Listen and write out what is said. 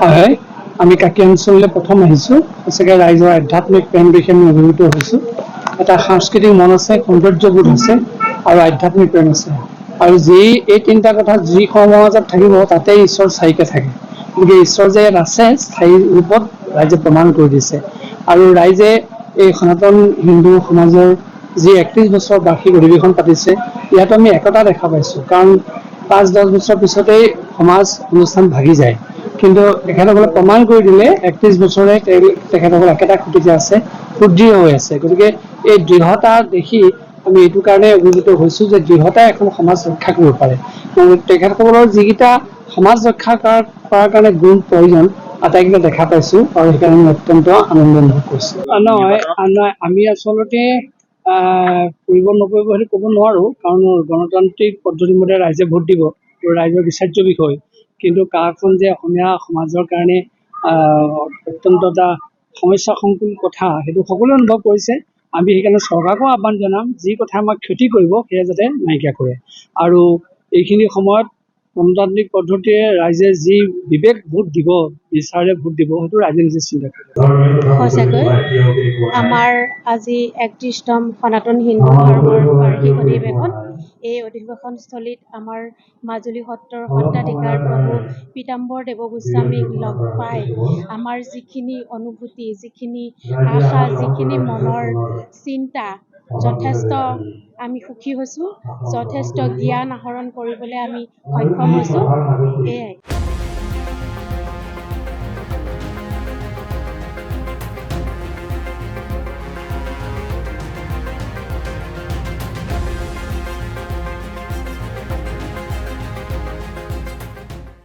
হয়, আমি কাকি অঞ্চললৈ প্ৰথম আহিছোঁ। সঁচাকৈ ৰাইজৰ আধ্যাত্মিক প্ৰেম দেখি আমি অভিভূত হৈছোঁ। এটা সাংস্কৃতিক মন আছে, সৌন্দৰ্যবোধ আছে আৰু আধ্যাত্মিক প্ৰেম আছে। আৰু এই তিনিটা কথা যি সমাজত থাকিব তাতেই ঈশ্বৰ স্থায়ীকৈ থাকে। গতিকে ঈশ্বৰ যে ইয়াত আছে স্থায়ী ৰূপত ৰাইজে প্ৰমাণ কৰি দিছে। আৰু ৰাইজে এই সনাতন হিন্দু সমাজৰ যি 31 বছৰ বাৰ্ষিক অধিৱেশন পাতিছে, ইয়াত আমি একতা দেখা পাইছোঁ। কাৰণ 5-10 বছৰ পিছতেই সমাজ অনুষ্ঠান ভাগি যায়, কিন্তু তেখেতসকলে প্ৰমাণ কৰি দিলে 31 বছৰে তেখেতসকল একেটা খুঁটিতে আছে, সুদৃঢ় হৈ আছে। গতিকে এই দৃঢ়তা দেখি আমি এইটো কাৰণে অভিভূত হৈছোঁ যে দৃঢ়তাই এখন সমাজ ৰক্ষা কৰিব পাৰে। তেখেতসকলৰ যিকেইটা সমাজ ৰক্ষা কৰাৰ কাৰণে গুণ প্ৰয়োজন আটাইকেইটা দেখা পাইছোঁ, আৰু সেইকাৰণে আমি অত্যন্ত আনন্দ অনুভৱ কৰিছোঁ। নহয়, আমি আচলতে কৰিব নকৰিব সেইটো ক'ব নোৱাৰোঁ, কাৰণ গণতান্ত্ৰিক পদ্ধতিৰ মতে ৰাইজে ভোট দিব, ৰাইজৰ বিচাৰ্য বিষয়। কিন্তু কাখন যে অসমীয়া সমাজৰ কাৰণে অত্যন্ত এটা সমস্যা সংকুল কথা, সেইটো সকলোৱে অনুভৱ কৰিছে। আমি সেইকাৰণে চৰকাৰকো আহ্বান জনাম, যি কথা আমাক ক্ষতি কৰিব সেয়া যাতে নাইকিয়া কৰে। আৰু এইখিনি সময়ত গণতান্ত্ৰিক পদ্ধতিৰে ৰাইজে যি বিবেক ভোট দিব, বিচাৰে ভোট দিব, সেইটো ৰাইজে নিজে চিন্তা কৰিব। সঁচাকৈ আমাৰ আজি 31তম সনাতন হিন্দু ধৰ্মৰ বাৰ্ষিক অধিৱেশন। এই অধিৱেশনস্থলীত আমাৰ মাজুলী সত্ৰৰ সত্ৰাধিকাৰ প্ৰভু পীতাম্বৰ দেৱগোস্বামীক লগ পাই আমাৰ যিখিনি অনুভূতি, যিখিনি আশা, যিখিনি মনৰ চিন্তা, যথেষ্ট আমি সুখী হৈছোঁ, যথেষ্ট জ্ঞান আহৰণ কৰিবলৈ আমি সক্ষম হৈছোঁ। এয়াই।